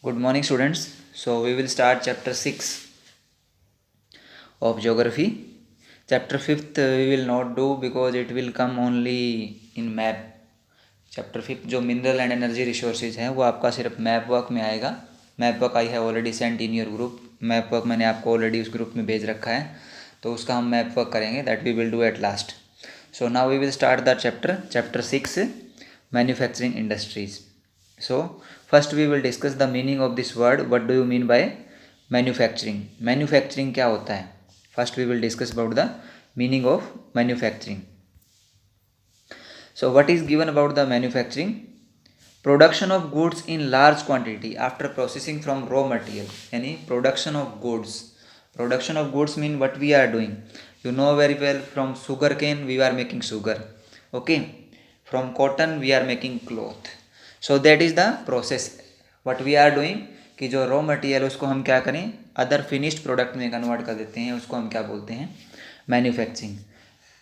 Good morning, students. So we will start chapter 6 of geography. Chapter 5th we will not do because it will come only in map. Chapter 5 जो mineral and energy resources हैं वो आपका सिर्फ map work में आएगा. Map work I have already sent in your group. Map work मैंने आपको already उस ग्रुप में भेज रखा है, तो उसका हम मैप वर्क करेंगे. That we will do at last. So now we will start the chapter 6 manufacturing industries. So first we will discuss the meaning of this word. What do you mean by manufacturing? Manufacturing क्या होता है? First we will discuss about the meaning of manufacturing. So what is given about the manufacturing? Production of goods in large quantity after processing from raw material. यानी production of goods. Production of goods mean what we are doing. You know very well, from sugar cane we are making sugar. Okay. From cotton we are making cloth. So that is the process what we are doing कि जो raw material उसको हम क्या करें, other finished product में convert कर देते हैं. उसको हम क्या बोलते हैं? Manufacturing.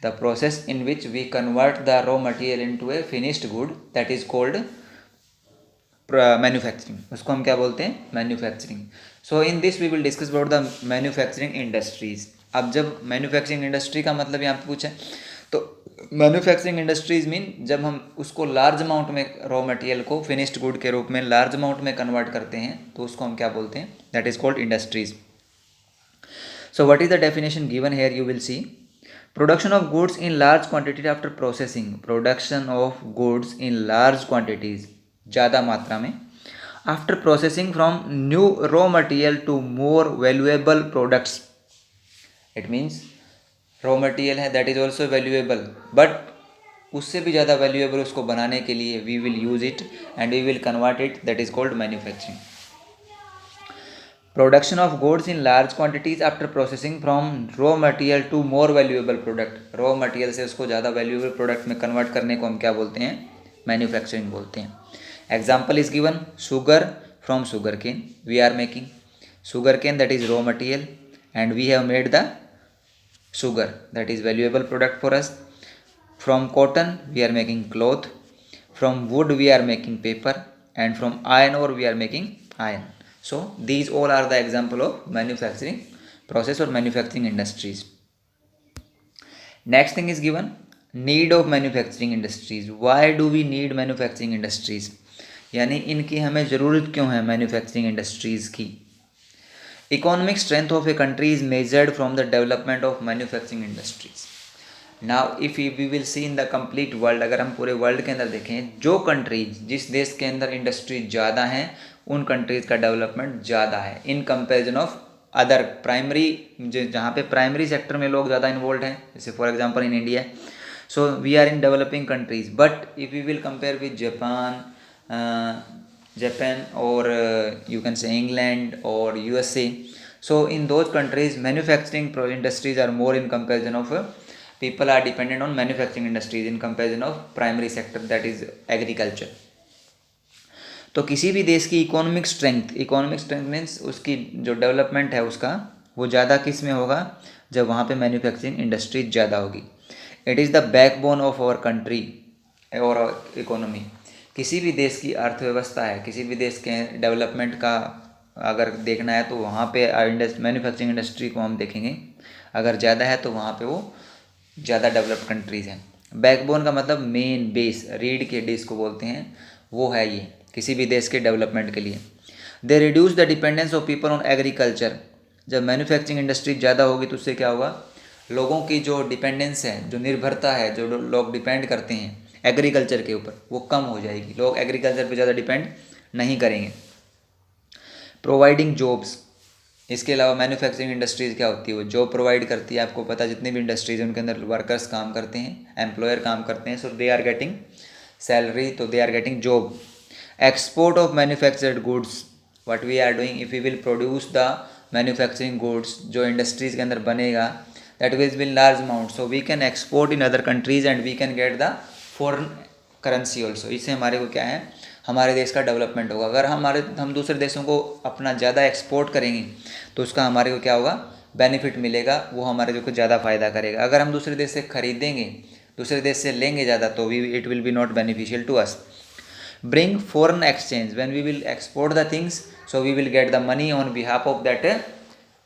The process in which we convert the raw material into a finished good, that is called manufacturing. उसको हम क्या बोलते हैं? Manufacturing. So in this we will discuss about the manufacturing industries. अब जब मैन्युफैक्चरिंग इंडस्ट्री का मतलब यहाँ पे पूछे तो मैन्युफैक्चरिंग इंडस्ट्रीज मीन जब हम उसको लार्ज अमाउंट में रॉ मटेरियल को फिनिश्ड गुड के रूप में लार्ज अमाउंट में कन्वर्ट करते हैं तो उसको हम क्या बोलते हैं? That is called industries. So what is the definition given here? You will see production of goods in large quantity after processing. Production of goods in large quantities, ज़्यादा मात्रा में, after processing from new raw material to more valuable products. It means raw material है that is also valuable, but उससे भी ज़्यादा valuable उसको बनाने के लिए we will use it and we will convert it. That is called manufacturing. Production of goods in large quantities after processing from raw material to more valuable product. Raw material से उसको ज़्यादा valuable product में convert करने को हम क्या बोलते हैं? मैन्युफैक्चरिंग बोलते हैं. Example is given. Sugar from sugar cane we are making. Sugar cane that is raw material and we have made the sugar, that is valuable product for us. From cotton we are making cloth. From wood we are making paper, and from iron ore we are making iron. So these all are the example of manufacturing process or manufacturing industries. Next thing is given, need of manufacturing industries. Why do we need manufacturing industries? यानी इनकी हमें ज़रूरत क्यों है manufacturing industries की? Economic strength of a country is measured from the development of manufacturing industries. Now if we will see in the complete world, अगर हम पूरे वर्ल्ड के अंदर देखें, जो कंट्रीज जिस देश के अंदर इंडस्ट्री ज़्यादा हैं उन कंट्रीज़ का डेवलपमेंट ज़्यादा है in comparison of other primary, जहाँ पे प्राइमरी सेक्टर में लोग ज़्यादा इन्वॉल्व हैं, जैसे for example in India. So we are in developing countries, but if we will compare with Japan or you can say England or USA. So in those countries manufacturing industries are more in comparison of people are dependent on manufacturing industries in comparison of primary sector, that is agriculture. तो किसी भी देश की economic strength means उसकी जो development है उसका वो ज़्यादा किस में होगा? जब वहाँ पे मैन्युफैक्चरिंग इंडस्ट्री ज़्यादा होगी. It is the backbone of our country और इकोनॉमी. किसी भी देश की अर्थव्यवस्था है, किसी भी देश के डेवलपमेंट का अगर देखना है तो वहाँ पे मैन्युफैक्चरिंग इंडस्ट्री को हम देखेंगे. अगर ज़्यादा है तो वहाँ पे वो ज़्यादा डेवलप्ड कंट्रीज़ हैं. बैकबोन का मतलब मेन बेस, रीढ़ की हड्डी इसको बोलते हैं, वो है ये किसी भी देश के डेवलपमेंट के लिए. They reduce the dependence of people on agriculture. जब मैन्युफैक्चरिंग इंडस्ट्री ज़्यादा होगी तो उससे क्या होगा? लोगों की जो डिपेंडेंस है, जो निर्भरता है, जो लोग डिपेंड करते हैं एग्रीकल्चर के ऊपर, वो कम हो जाएगी. लोग एग्रीकल्चर पे ज़्यादा डिपेंड नहीं करेंगे. Providing jobs. इसके अलावा मैन्युफैक्चरिंग इंडस्ट्रीज़ क्या होती है? वो जॉब प्रोवाइड करती है. आपको पता है जितनी भी इंडस्ट्रीज हैं उनके अंदर वर्कर्स काम करते हैं, एम्प्लॉयर काम करते हैं. So they are getting salary, तो they are getting job. Export of manufactured goods. What we are doing, if we will produce the manufacturing goods, जो इंडस्ट्रीज़ के अंदर बनेगा, that will be large amount, so we can export in other countries and we can get the foreign currency also. इससे हमारे को क्या है? हमारे देश का डेवलपमेंट होगा. अगर हम दूसरे देशों को अपना ज़्यादा एक्सपोर्ट करेंगे तो उसका हमारे को क्या होगा? बेनिफिट मिलेगा, वो हमारे को ज़्यादा फ़ायदा करेगा. अगर हम दूसरे देश से खरीदेंगे, दूसरे देश से लेंगे ज़्यादा, तो it will be not beneficial to us. bring foreign exchange. When we will export the things, so we will get the money on behalf of that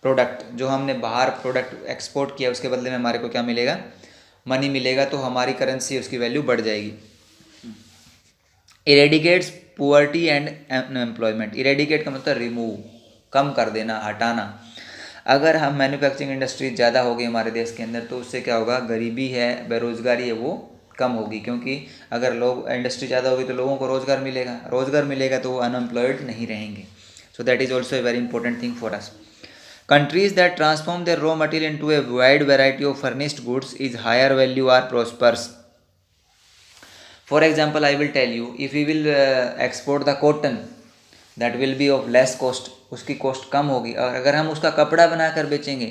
product. जो हमने बाहर प्रोडक्ट एक्सपोर्ट किया उसके बदले में हमारे को क्या मिलेगा, मनी मिलेगा, तो हमारी करेंसी उसकी वैल्यू बढ़ जाएगी. इरेडिकेट्स पुअर्टी एंड अनएम्प्लॉयमेंट. इरेडिकेट का मतलब रिमूव, कम कर देना, हटाना. अगर हम मैन्युफैक्चरिंग इंडस्ट्री ज़्यादा होगी हमारे देश के अंदर तो उससे क्या होगा, गरीबी है, बेरोज़गारी है, वो कम होगी. क्योंकि अगर लोग इंडस्ट्री ज़्यादा होगी तो लोगों को रोज़गार मिलेगा, रोज़गार मिलेगा तो वो अनएम्प्लॉयड नहीं रहेंगे. सो that is also a very important thing for us. Countries that transform their raw material into a wide variety of furnished goods is higher value are prosperous. For example, I will tell you, if we will export the cotton, that will be of less cost, उसकी cost कम होगी. और अगर हम उसका कपड़ा बनाकर बेचेंगे,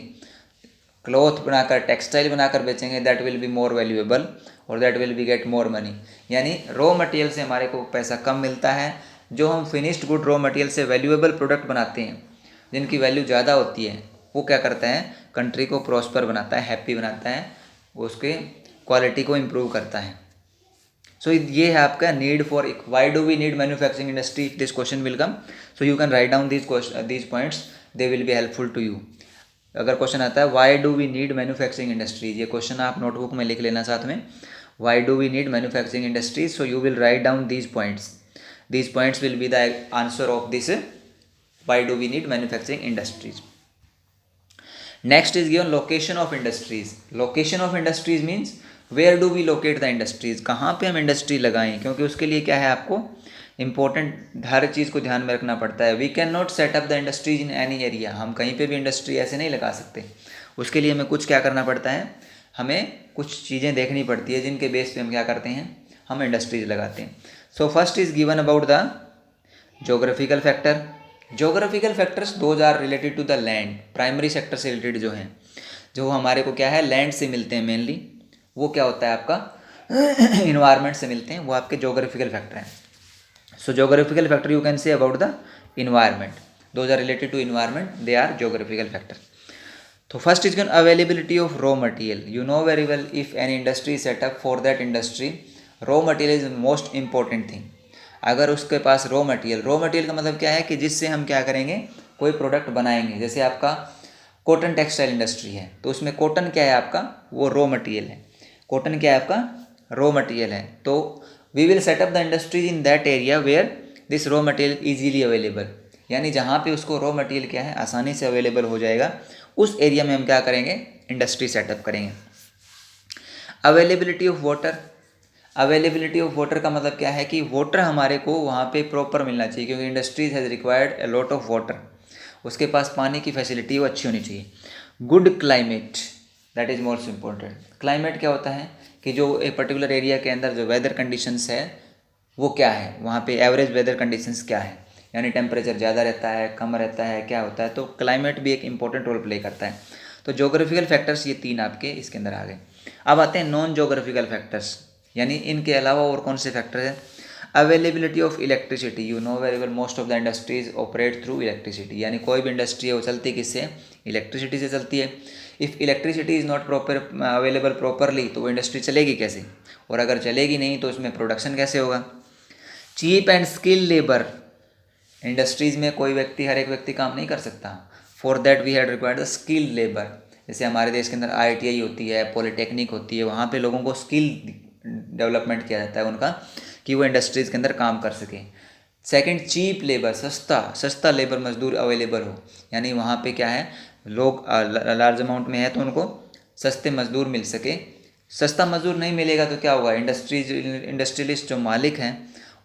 cloth बनाकर, टेक्सटाइल बनाकर बेचेंगे, that will be more valuable और that will be get more money. यानी रॉ मटेरियल से हमारे को पैसा कम मिलता है. जो हम फिनिश्ड गुड रॉ मटेरियल से वैल्यूएबल प्रोडक्ट बनाते हैं जिनकी वैल्यू ज़्यादा होती है, वो क्या करता है, कंट्री को प्रॉस्पर बनाता है, हैप्पी बनाता है, उसके क्वालिटी को इम्प्रूव करता है. सो ये है आपका need for, why do we need manufacturing industry, this question will come. So you can write down these points, they will be helpful to you. अगर क्वेश्चन आता है why do we need manufacturing industries, ये question आप notebook में लिख लेना साथ में, why do we need manufacturing industries. So you will write down these points. These points will be the answer of this why do we need manufacturing industries. Next is given location of industries. Location of industries means where do we locate the industries, कहाँ पे हम industry लगाएं. क्योंकि उसके लिए क्या है, आपको इंपॉर्टेंट हर चीज़ को ध्यान में रखना पड़ता है. We can not set up the industries in any area. हम कहीं पे भी इंडस्ट्री ऐसे नहीं लगा सकते. उसके लिए हमें कुछ क्या करना पड़ता है, हमें कुछ चीज़ें देखनी पड़ती है जिनके बेस पे हम क्या करते हैं, हम इंडस्ट्रीज लगाते हैं. So first is given about the geographical factor. Geographical factors those are related to the land. Primary sector से रिलेटेड जो हैं, जो हमारे को क्या है, लैंड से मिलते हैं मेनली, वो क्या होता है आपका इन्वायरमेंट से मिलते हैं, वो आपके जोग्राफिकल फैक्टर हैं. So geographical factor you can say about the environment, those are related to environment, they are geographical factor. तो first is given availability of raw material. You know very well if an industry setup for that industry raw material is most important thing. अगर उसके पास raw material का मतलब क्या है कि जिससे हम क्या करेंगे, कोई प्रोडक्ट बनाएंगे. जैसे आपका कॉटन टेक्सटाइल इंडस्ट्री है तो उसमें कॉटन क्या है आपका, वो रॉ मटेरियल है. कॉटन क्या है आपका, रॉ मटेरियल है. तो we will set up the industries in that area where this raw material easily available. यानी जहाँ पे उसको रॉ मटेरियल क्या है, आसानी से अवेलेबल हो जाएगा, उस एरिया में हम क्या करेंगे, इंडस्ट्री सेटअप करेंगे. Availability of water. Availability of water का मतलब क्या है कि वाटर हमारे को वहाँ पे प्रॉपर मिलना चाहिए, क्योंकि industries has required a lot of water. उसके पास पानी की फैसिलिटी वो अच्छी होनी चाहिए. Good climate, that is most important. Climate क्या होता है कि जो एक पर्टिकुलर एरिया के अंदर जो वेदर कंडीशंस है वो क्या है, वहाँ पे एवरेज वेदर कंडीशंस क्या है, यानी टेम्परेचर ज़्यादा रहता है, कम रहता है, क्या होता है. तो क्लाइमेट भी एक इंपॉर्टेंट रोल प्ले करता है. तो जोग्राफिकल फैक्टर्स ये तीन आपके इसके अंदर आ गए. अब आते हैं नॉन जोग्राफिकल फैक्टर्स, यानी इनके अलावा और कौन से फैक्टर हैं. Availability of electricity. You know very well most of the industries operate through electricity. यानी कोई भी इंडस्ट्री है वो चलती किससे, इलेक्ट्रिसिटी से चलती है. If electricity is not proper available properly तो वो इंडस्ट्री चलेगी कैसे, और अगर चलेगी नहीं तो उसमें प्रोडक्शन कैसे होगा. Cheap and skill labour. Industries में कोई व्यक्ति, हर एक व्यक्ति काम नहीं कर सकता. For that we had required the skill labour. जैसे हमारे देश के अंदर ITI होती है, पॉलिटेक्निक होती है, वहाँ पे लोगों को स्किल डेवलपमेंट किया जाता है उनका, कि वो इंडस्ट्रीज़ के अंदर काम कर सकें. Second, cheap labour. सस्ता लेबर मजदूर अवेलेबल हो. यानी वहाँ पे क्या है, लोग लार्ज अमाउंट में है तो उनको सस्ते मजदूर मिल सके. सस्ता मजदूर नहीं मिलेगा तो क्या होगा, इंडस्ट्रियलिस्ट जो मालिक हैं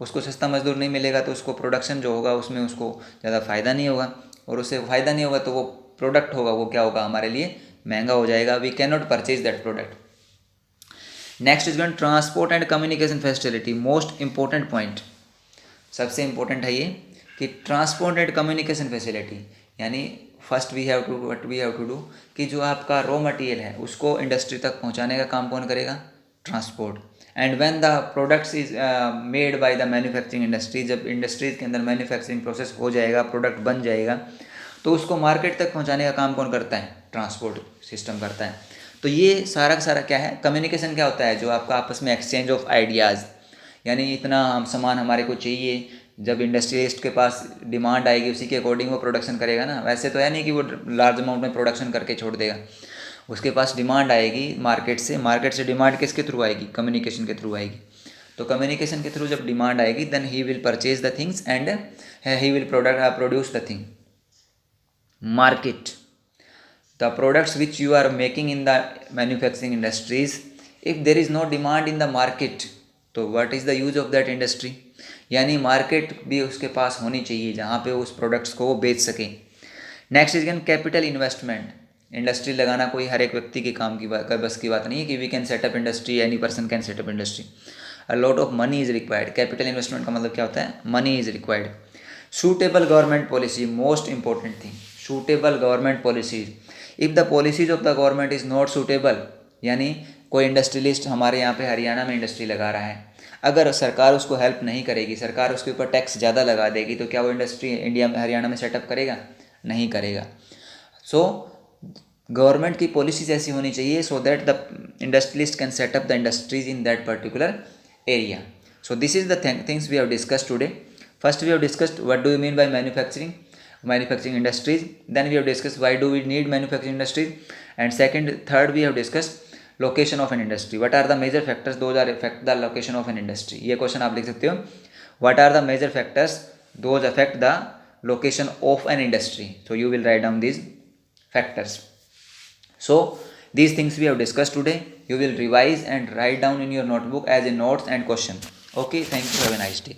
उसको सस्ता मजदूर नहीं मिलेगा तो उसको प्रोडक्शन जो होगा उसमें उसको ज़्यादा फ़ायदा नहीं होगा, और उससे फ़ायदा नहीं होगा तो वो प्रोडक्ट होगा वो क्या होगा, हमारे लिए महंगा हो जाएगा. We can not purchase that product. Next is one transport and communication facility. Most important point, सबसे इंपॉर्टेंट है ये कि ट्रांसपोर्ट एंड कम्युनिकेशन फैसिलिटी. यानी first we have to do कि जो आपका रॉ मटेरियल है उसको इंडस्ट्री तक पहुंचाने का काम कौन करेगा, transport. And when the products is made by the manufacturing industry, जब इंडस्ट्रीज के अंदर मैन्युफैक्चरिंग प्रोसेस हो जाएगा, प्रोडक्ट बन जाएगा, तो उसको मार्केट तक पहुंचाने का काम कौन करता है, ट्रांसपोर्ट सिस्टम करता है. तो ये सारा का सारा क्या है, कम्युनिकेशन क्या होता है, जो आपका आपस में एक्सचेंज ऑफ आइडियाज़, यानी इतना हम सामान हमारे को चाहिए, जब इंडस्ट्रियलिस्ट के पास डिमांड आएगी उसी के अकॉर्डिंग वो प्रोडक्शन करेगा ना। वैसे तो है नहीं कि वो लार्ज अमाउंट में प्रोडक्शन करके छोड़ देगा, उसके पास डिमांड आएगी मार्केट से, मार्केट से डिमांड किसके थ्रू आएगी, कम्युनिकेशन के थ्रू आएगी। तो कम्युनिकेशन के थ्रू जब डिमांड आएगी then he will purchase the things and he will produce the thing. Market the products which you are making in the manufacturing industries, if there is no demand in the market, तो what is the use of that industry। यानी market भी उसके पास होनी चाहिए जहाँ पे उस products को वो बेच सके। Next is capital investment. Industry लगाना कोई हर एक व्यक्ति के काम की बात, बस की बात नहीं है कि we can set up industry, any person can set up industry. A lot of money is required. Capital investment का मतलब क्या होता है, money is required. Suitable government policy, most important thing, suitable government policies. If the policies of the government is not suitable, यानी कोई industrialist हमारे यहाँ पे हरियाणा में इंडस्ट्री लगा रहा है, अगर सरकार उसको हेल्प नहीं करेगी, सरकार उसके ऊपर टैक्स ज़्यादा लगा देगी, तो क्या वो इंडस्ट्री इंडिया में हरियाणा में सेटअप करेगा, नहीं करेगा। सो गवर्नमेंट की पॉलिसीज ऐसी होनी चाहिए so that the industrialist can set up the industries in that particular area. So this is the things we have discussed today. First we have discussed what do you mean by manufacturing industries, then we have discussed why do we need manufacturing industries, and third we have discussed location of an industry, what are the major factors those are affect the location of an industry। ये question आप लिख सकते हो, what are the major factors those affect the location of an industry, so you will write down these factors। So these things we have discussed today, you will revise and write down in your notebook as a notes and question। Okay, thank you, have a nice day।